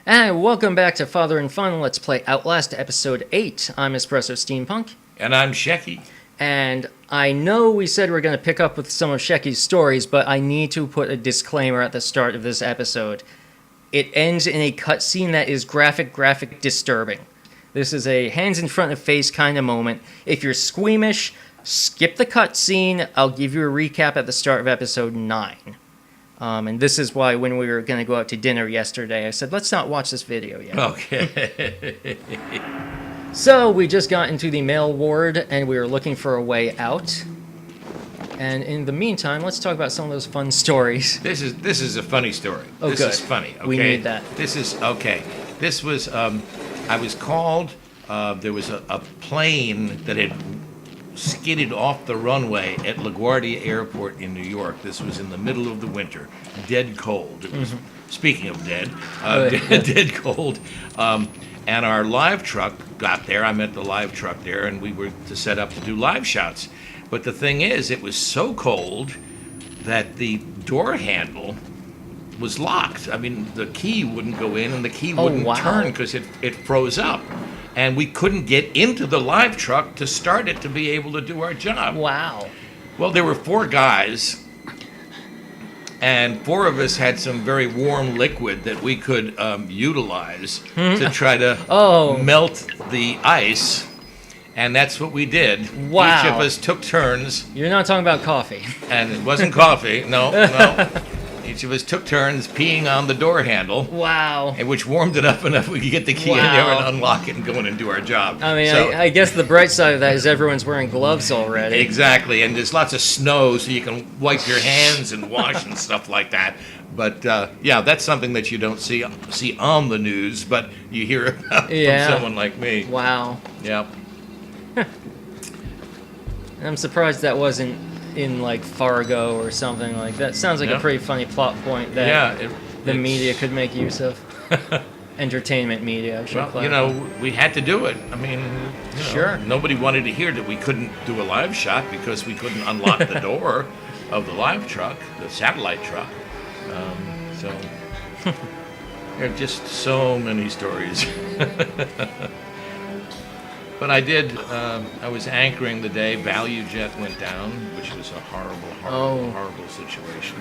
And welcome back to Father and Fun. Let's play Outlast Episode 8. I'm Espresso Steampunk. And I'm Shecky. And I know we said we're going to pick up with some of Shecky's stories, but I need to put a disclaimer at the start of this episode. It ends in a cutscene that is graphic disturbing. This is a hands in front of face kind of moment. If you're squeamish, skip the cutscene. I'll give you a recap at the start of Episode 9. And this is why when we were going to go out to dinner yesterday, I said, let's not watch this video yet. Okay. So we just got into the mail ward, and we were looking for a way out. And in the meantime, let's talk about some of those fun stories. This is a funny story. Oh, this good. is funny. Okay? We need that. This is okay. This was I was called. There was a plane that had skidded off the runway at LaGuardia Airport in New York. This was in the middle of the winter, dead cold. It was, Speaking of dead, dead cold. And our live truck got there. I met the live truck there, and we were to set up to do live shots. But the thing is, it was so cold that the door handle was locked. I mean, the key wouldn't go in, and the key wouldn't turn because it froze up. And we couldn't get into the live truck to start it to be able to do our job. Wow. Well, there were 4 guys, and 4 of us had some very warm liquid that we could utilize to try to melt the ice. And that's what we did. Wow. Each of us took turns. You're not talking about coffee. And it wasn't coffee. No. Each of us took turns peeing on the door handle. Wow. Which warmed it up enough we could get the key in there and unlock it and go in and do our job. I mean, I guess the bright side of that is everyone's wearing gloves already. Exactly, and there's lots of snow so you can wipe your hands and wash and stuff like that. But, yeah, that's something that you don't see on the news, but you hear about from someone like me. Wow. Yep. I'm surprised that wasn't in, like, Fargo or something like that. Sounds like a pretty funny plot point that the media could make use of. Entertainment media, I should Well, you know, we had to do it. I mean, sure. Nobody wanted to hear that we couldn't do a live shot because we couldn't unlock the door of the live truck, the satellite truck. So there are just so many stories. But I did, I was anchoring the day Value Jet went down, which was a horrible situation.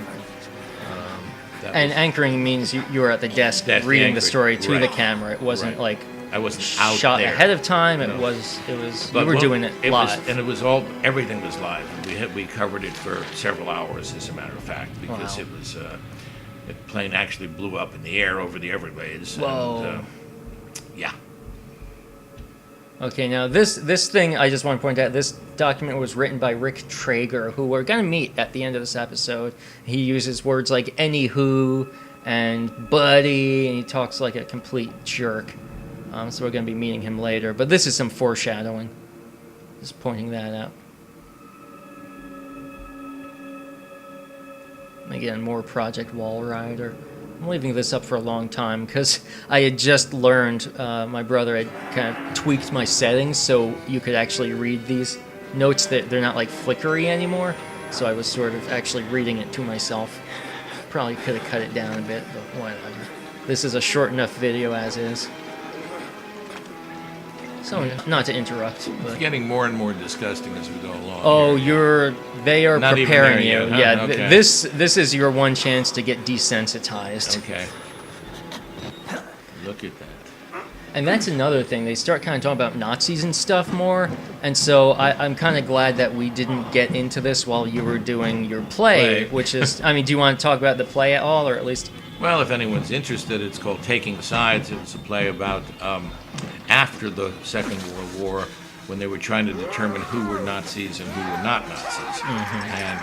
Anchoring means you were at the desk reading the story to the camera. It wasn't like I wasn't out shot there ahead of time. It No. was you were doing it live. And it was everything was live. We covered it for several hours, as a matter of fact, because it was the plane actually blew up in the air over the Everglades. Whoa. And, yeah. Okay, now this thing, I just want to point out, this document was written by Rick Traeger, who we're going to meet at the end of this episode. He uses words like anywho and buddy, and he talks like a complete jerk. So we're going to be meeting him later. But this is some foreshadowing. Just pointing that out. Again, more Project Wall Rider. I'm leaving this up for a long time because I had just learned, my brother had kind of tweaked my settings so you could actually read these notes that they're not like flickery anymore. So I was sort of actually reading it to myself. Probably could have cut it down a bit, but whatever. This is a short enough video as is. So, not to interrupt, but It's getting more and more disgusting as we go along. oh, here. they are Not even preparing there you. yet, huh? Yeah, Okay. this is your one chance to get desensitized. Okay. Look at that. And that's another thing. They start kind of talking about Nazis and stuff more. And so I'm kind of glad that we didn't get into this while you were doing your play, which is, I mean, do you want to talk about the play at all, or at least? Well, if anyone's interested, it's called Taking Sides. It was a play about after the Second World War, when they were trying to determine who were Nazis and who were not Nazis. And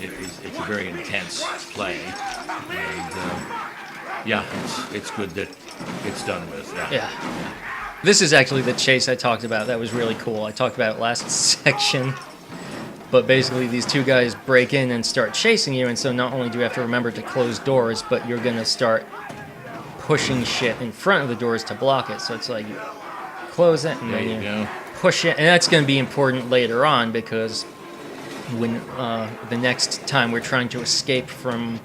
it's a very intense play. And yeah, it's good that it's done with. Yeah. This is actually the chase I talked about. That was really cool. I talked about it last section. But basically, these 2 guys break in and start chasing you, and so not only do you have to remember to close doors, but you're going to start pushing shit in front of the doors to block it. So it's like you close it, and then you push it. And that's going to be important later on, because when the next time we're trying to escape from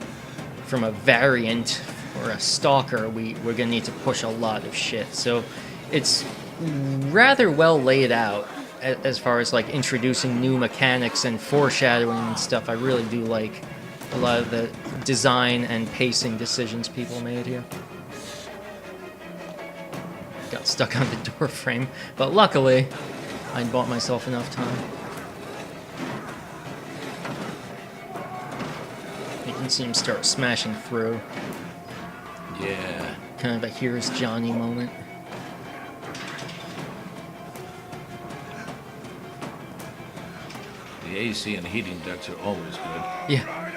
a variant or a stalker, we're gonna need to push a lot of shit. So it's rather well laid out as far as like introducing new mechanics and foreshadowing and stuff. I really do like a lot of the design and pacing decisions people made here. Got stuck on the door frame, but luckily I bought myself enough time. You can see him start smashing through. Yeah. Kind of a here's Johnny moment. The AC and heating ducts are always good. Yeah.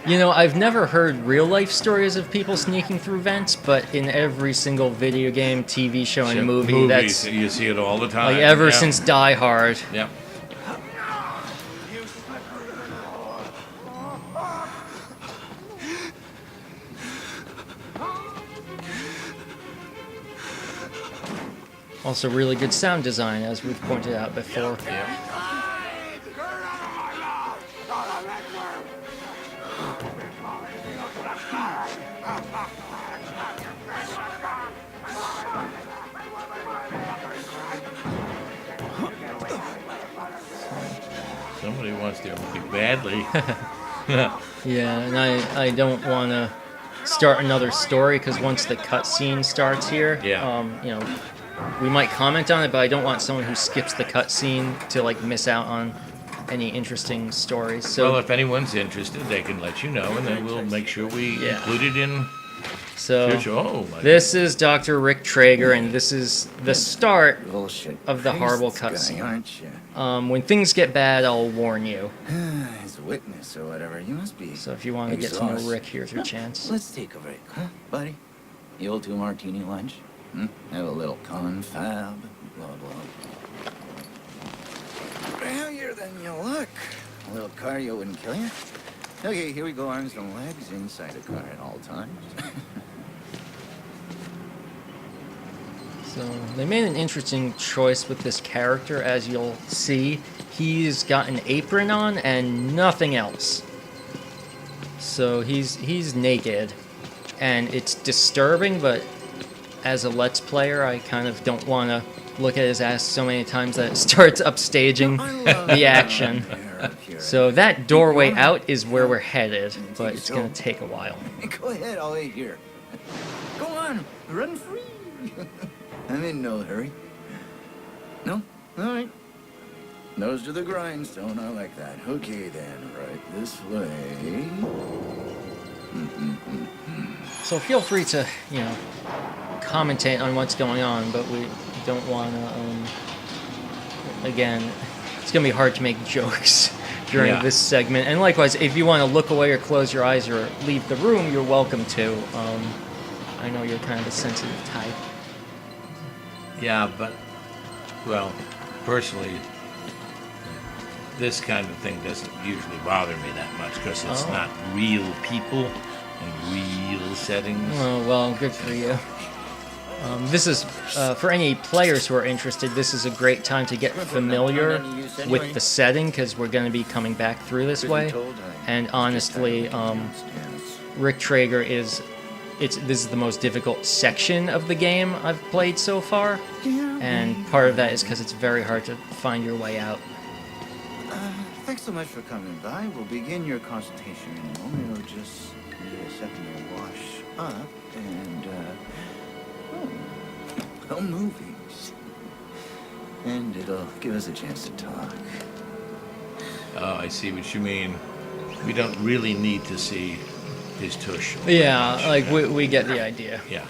You know, I've never heard real-life stories of people sneaking through vents, but in every single video game, TV show, and movie, Movies, that's... you see it all the time. Like, ever since Die Hard. Yep. Also, really good sound design, as we've pointed out before. Yeah. Somebody wants their movie badly. Yeah, and I don't want to start another story, because once the cutscene starts here, Yeah. you know, we might comment on it, but I don't want someone who skips the cutscene to, like, miss out on any interesting stories. So, Well, if anyone's interested, they can let you know, and then we'll make sure we Yeah. include it in so future. Oh, my this is Dr. Rick Traeger, and this is the start Bullshit. of the horrible Priest guy, cutscene. aren't you? When things get bad, I'll warn you. As a witness or whatever, you must be. So if you want to get to know exhausted. Rick, here's your chance. Let's take a break, huh, buddy? The old 2-martini lunch? Have a little confab, blah, blah. Heavier than you look. A little cardio wouldn't kill you. Okay, here we go, arms and legs inside the car at all times. So they made an interesting choice with this character, as you'll see. He's got an apron on and nothing else. So he's naked, and it's disturbing, but as a Let's Player, I kind of don't want to look at his ass so many times that it starts upstaging the action. So that doorway out is where we're headed, but it's going to take a while. Go ahead, I'll wait here. Go on, run free. I'm in no hurry. No? All right. Nose to the grindstone, I like that. Okay then, right this way. So feel free to, you know, commentate on what's going on, but we don't want to, again, it's going to be hard to make jokes during Yeah. this segment. And likewise, if you want to look away or close your eyes or leave the room, you're welcome to. I know you're kind of a sensitive type. Yeah, but, well, personally, this kind of thing doesn't usually bother me that much because it's Oh. not real people and real settings. Oh, well, good for you. This is, for any players who are interested, this is a great time to get familiar with the setting, because we're going to be coming back through this way. And honestly, Rick Traeger is... this is the most difficult section of the game I've played so far, and part of that is because it's very hard to find your way out. Thanks so much for coming by. We'll begin your consultation in a moment. It'll just need a second to wash up and, well, movies. And it'll give us a chance to talk. Oh, I see what you mean. We don't really need to see his tush. Yeah, like, we get the idea. Yeah.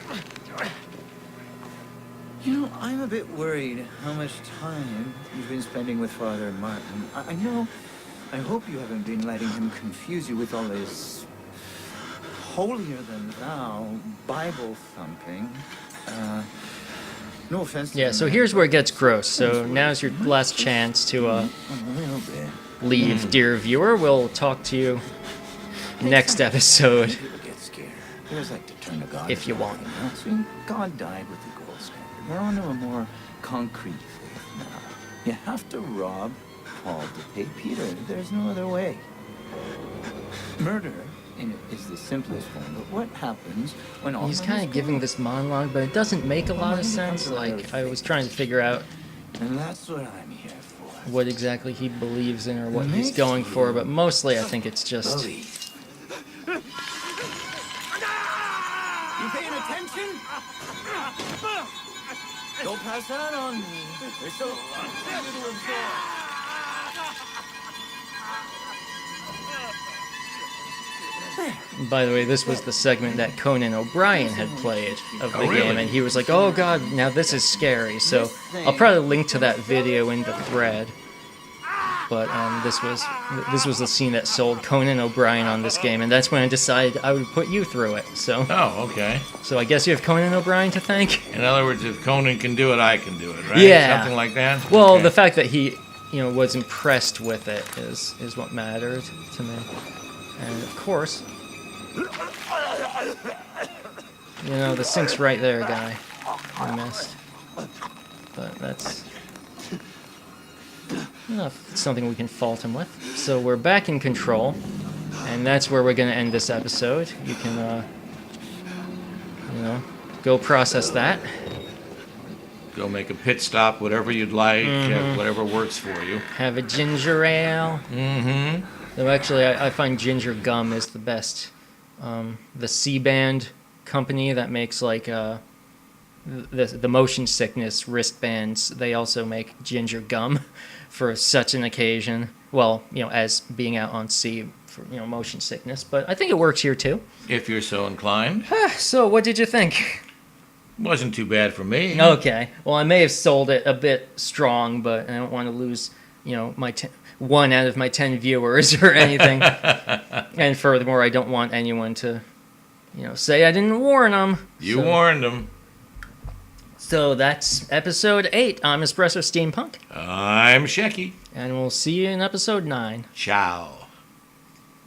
You know, I'm a bit worried how much time you've been spending with Father Martin. I know, I hope you haven't been letting him confuse you with all this holier-than-thou Bible thumping. No offense to Yeah, him, so here's where it gets gross. So now's your last chance to a little bit. leave, dear viewer. We'll talk to you next episode. People get scared. They always like to turn to God. If you want. See, God died with the gold standard. We're on to a more concrete faith now. You have to rob Paul to pay Peter. There's no other way. Murder is the simplest form, but what happens when all He's money kind is of giving gone? this monologue, but it doesn't make a lot of sense. Like, I was trying to figure out And that's what I'm here for. what exactly he believes in or what he's Makes going for, you but mostly I think it's just... Believe. You paying attention? Don't pass that on me. There's so lot for you to absorb. By the way, this was the segment that Conan O'Brien had played of the Oh, really? game, and he was like, "Oh God, now this is scary." So I'll probably link to that video in the thread. But this was the scene that sold Conan O'Brien on this game, and that's when I decided I would put you through it. So Okay. I guess you have Conan O'Brien to thank. In other words, if Conan can do it, I can do it, right? Yeah. Something like that? Well, Okay. the fact that he, was impressed with it is what mattered to me. And of course, the sink's right there, guy. I missed. But that's something we can fault him with. So we're back in control, and that's where we're going to end this episode. You can, go process that. Go make a pit stop, whatever you'd like, whatever works for you. Have a ginger ale. Mm-hmm. Though actually, I find ginger gum is the best. The C-Band company that makes like the motion sickness wristbands, they also make ginger gum for such an occasion. Well, as being out on sea for motion sickness, but I think it works here too. If you're so inclined. So, what did you think? Wasn't too bad for me. Okay. Well, I may have sold it a bit strong, but I don't want to lose, my 1 out of my 10 viewers or anything. And furthermore, I don't want anyone to, say I didn't warn them. You warned them. So that's episode 8. I'm Espresso Steampunk. I'm Shecky. And we'll see you in episode 9. Ciao.